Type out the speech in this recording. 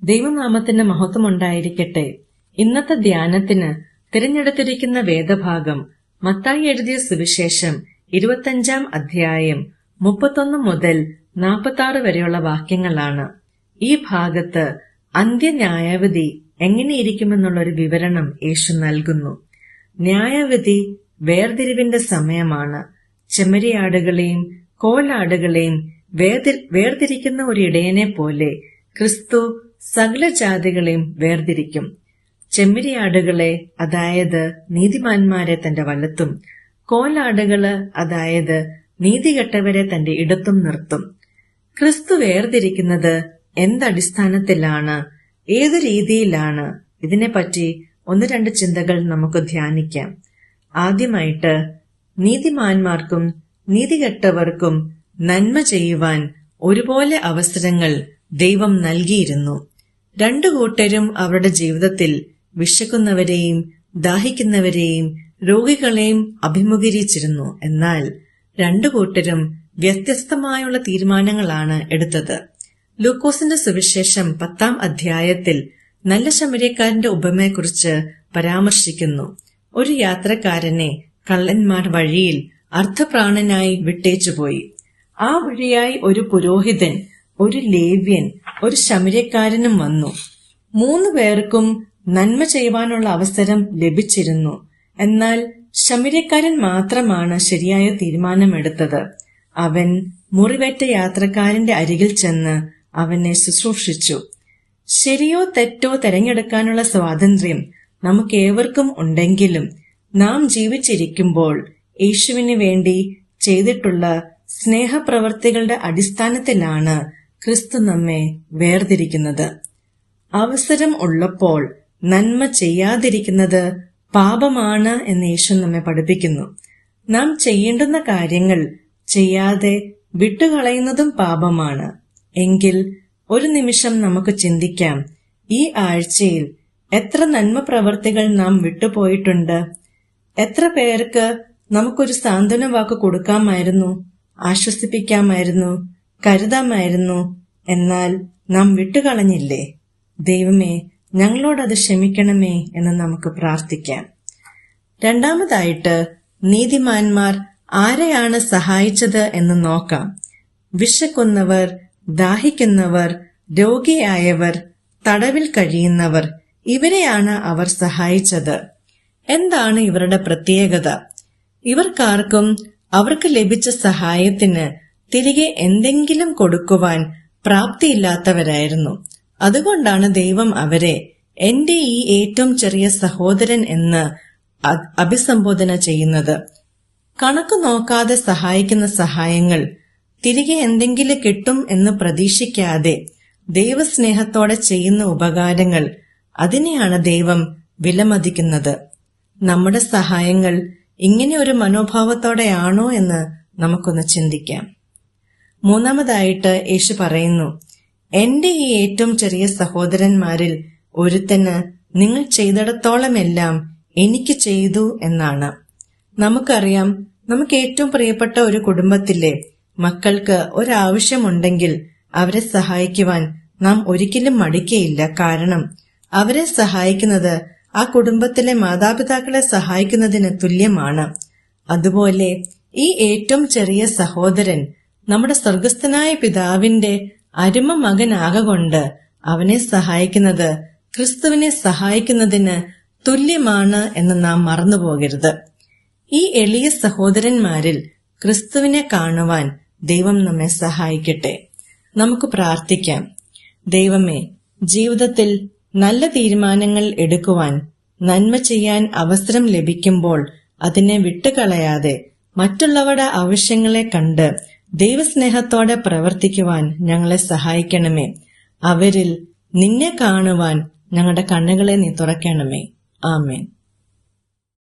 ദൈവനാമത്തിന് മഹത്വമുണ്ടായിരിക്കട്ടെ. ഇന്നത്തെ ധ്യാനത്തിന് തിരഞ്ഞെടുത്തിരിക്കുന്ന വേദഭാഗം മത്തായി എഴുതിയ സുവിശേഷം 25 അധ്യായം 31 മുതൽ 46 വരെയുള്ള വാക്യങ്ങളാണ്. ഈ ഭാഗത്ത് അന്ത്യന്യായവിധി എങ്ങനെയിരിക്കുമെന്നുള്ളൊരു വിവരണം യേശു നൽകുന്നു. ന്യായവിധി വേർതിരിവിന്റെ സമയമാണ്. ചെമ്മരിയാടുകളെയും കോലാടുകളെയും വേർതിരിക്കുന്ന ഒരു ഇടയനെ പോലെ ക്രിസ്തു സകല ജാതികളെയും വേർതിരിക്കും. ചെമ്മരിയാടുകളെ, അതായത് നീതിമാന്മാരെ തന്റെ വലത്തും, കോലാടുകള്, അതായത് നീതികെട്ടവരെ തന്റെ ഇടത്തും നിർത്തും. ക്രിസ്തു വേർതിരിക്കുന്നത് എന്തടിസ്ഥാനത്തിലാണ്, ഏതു രീതിയിലാണ്? ഇതിനെപ്പറ്റി 1-2 ചിന്തകൾ നമുക്ക് ധ്യാനിക്കാം. ആദ്യമായിട്ട്, നീതിമാന്മാർക്കും നീതികെട്ടവർക്കും നന്മ ചെയ്യുവാൻ ഒരുപോലെ അവസരങ്ങൾ ദൈവം നൽകിയിരുന്നു. രണ്ടു കൂട്ടരും അവരുടെ ജീവിതത്തിൽ വിശക്കുന്നവരെയും ദാഹിക്കുന്നവരെയും രോഗികളെയും അഭിമുഖീകരിച്ചിരുന്നു. എന്നാൽ രണ്ടു കൂട്ടരും വ്യത്യസ്തമായുള്ള തീരുമാനങ്ങളാണ് എടുത്തത്. ലൂക്കോസിന്റെ സുവിശേഷം 10 അധ്യായത്തിൽ നല്ല ശമര്യക്കാരന്റെ ഉപമയെക്കുറിച്ച് പരാമർശിക്കുന്നു. ഒരു യാത്രക്കാരനെ കള്ളന്മാർ വഴിയിൽ അർദ്ധപ്രാണനായി വിട്ടേച്ചുപോയി. ആ വഴിയായി ഒരു പുരോഹിതൻ, ഒരു ലേവ്യൻ, ഒരു ശമര്യക്കാരനും വന്നു. 3 പേർക്കും നന്മ ചെയ്യുവാനുള്ള അവസരം ലഭിച്ചിരുന്നു. എന്നാൽ ശമര്യക്കാരൻ മാത്രമാണ് ശരിയായ തീരുമാനമെടുത്തത്. അവൻ മുറിവേറ്റ യാത്രക്കാരന്റെ അരികിൽ ചെന്ന് അവനെ ശുശ്രൂഷിച്ചു. ശരിയോ തെറ്റോ തെരഞ്ഞെടുക്കാനുള്ള സ്വാതന്ത്ര്യം നമുക്കേവർക്കും ഉണ്ടെങ്കിലും നാം ജീവിച്ചിരിക്കുമ്പോൾ യേശുവിന് വേണ്ടി ചെയ്തിട്ടുള്ള സ്നേഹപ്രവർത്തികളുടെ അടിസ്ഥാനത്തിലാണ് ക്രിസ്തു നമ്മെ വേർതിരിക്കുന്നത്. അവസരം ഉള്ളപ്പോൾ നന്മ ചെയ്യാതിരിക്കുന്നത് പാപമാണ് എന്ന് യേശു നമ്മെ പഠിപ്പിക്കുന്നു. നാം ചെയ്യേണ്ടുന്ന കാര്യങ്ങൾ ചെയ്യാതെ വിട്ടുകളയുന്നതും പാപമാണ്. എങ്കിൽ ഒരു നിമിഷം നമുക്ക് ചിന്തിക്കാം, ഈ ആഴ്ചയിൽ എത്ര നന്മ പ്രവർത്തികൾ നാം വിട്ടുപോയിട്ടുണ്ട്? എത്ര പേർക്ക് നമുക്കൊരു സാന്ത്വന വാക്ക് കൊടുക്കാമായിരുന്നു, ആശ്വസിപ്പിക്കാമായിരുന്നു, കരുതാമായിരുന്നു. എന്നാൽ നാം വിട്ടുകളഞ്ഞില്ലേ? ദൈവമേ, ഞങ്ങളോടത് ക്ഷമിക്കണമേ എന്ന് നമുക്ക് പ്രാർത്ഥിക്കാം. രണ്ടാമതായിട്ട്, നീതിമാന്മാർ ആരെയാണ് സഹായിച്ചത് എന്ന് നോക്കാം. വിശക്കുന്നവർ, ദാഹിക്കുന്നവർ, രോഗിയായവർ, തടവിൽ കഴിയുന്നവർ, ഇവരെയാണ് അവർ സഹായിച്ചത്. എന്താണ് ഇവരുടെ പ്രത്യേകത? ഇവർക്കാർക്കും അവർക്ക് ലഭിച്ച സഹായത്തിന് തിരികെ എന്തെങ്കിലും കൊടുക്കുവാൻ പ്രാപ്തിയില്ലാത്തവരായിരുന്നു. അതുകൊണ്ടാണ് ദൈവം അവരെ എന്റെ ഈ ഏറ്റവും ചെറിയ സഹോദരൻ എന്ന് അഭിസംബോധന ചെയ്യുന്നത്. കണക്ക് നോക്കാതെ സഹായിക്കുന്ന സഹായങ്ങൾ തിരികെ എന്തെങ്കിലും കിട്ടും എന്ന് പ്രതീക്ഷിക്കാതെ ദൈവസ്നേഹത്തോടെ ചെയ്യുന്ന ഉപകാരങ്ങൾ, അതിനെയാണ് ദൈവം വിലമതിക്കുന്നത്. നമ്മുടെ സഹായങ്ങൾ ഇങ്ങനെ ഒരു മനോഭാവത്തോടെയാണോ എന്ന് നമുക്കൊന്ന് ചിന്തിക്കാം. മൂന്നാമതായിട്ട് യേശു പറയുന്നു, എന്റെ ഈ ഏറ്റവും ചെറിയ സഹോദരന്മാരിൽ ഒരുത്തന് നിങ്ങൾ ചെയ്തിടത്തോളമെല്ലാം എനിക്ക് ചെയ്തു എന്നാണ്. നമുക്കറിയാം, നമുക്ക് ഏറ്റവും പ്രിയപ്പെട്ട ഒരു കുടുംബത്തിലെ മക്കൾക്ക് ഒരാവശ്യമുണ്ടെങ്കിൽ അവരെ സഹായിക്കുവാൻ നാം ഒരിക്കലും മടിക്കയില്ല. കാരണം അവരെ സഹായിക്കുന്നത് ആ കുടുംബത്തിലെ മാതാപിതാക്കളെ സഹായിക്കുന്നതിന് തുല്യമാണ്. അതുപോലെ ഈ ഏറ്റവും ചെറിയ സഹോദരൻ നമ്മുടെ സ്വർഗസ്ഥനായ പിതാവിന്റെ അരുമ മകനാകൊണ്ട് അവനെ സഹായിക്കുന്നത് ക്രിസ്തുവിനെ സഹായിക്കുന്നതിന് തുല്യമാണ് എന്ന് നാം മറന്നുപോകരുത്. ഈ എളിയ സഹോദരന്മാരിൽ ക്രിസ്തുവിനെ കാണുവാൻ ദൈവം നമ്മെ സഹായിക്കട്ടെ. നമുക്ക് പ്രാർത്ഥിക്കാം. ദൈവമേ, ജീവിതത്തിൽ നല്ല തീരുമാനങ്ങൾ എടുക്കുവാൻ, നന്മ ചെയ്യാൻ അവസരം ലഭിക്കുമ്പോൾ അതിനെ വിട്ടുകളയാതെ മറ്റുള്ളവരുടെ ആവശ്യങ്ങളെ കണ്ട് ദൈവസ്നേഹത്തോടെ പ്രവർത്തിക്കുവാൻ ഞങ്ങളെ സഹായിക്കണമേ. അവരിൽ നിന്നെ കാണുവാൻ ഞങ്ങളുടെ കണ്ണുകളെ നീ തുറക്കണമേ. ആമേൻ.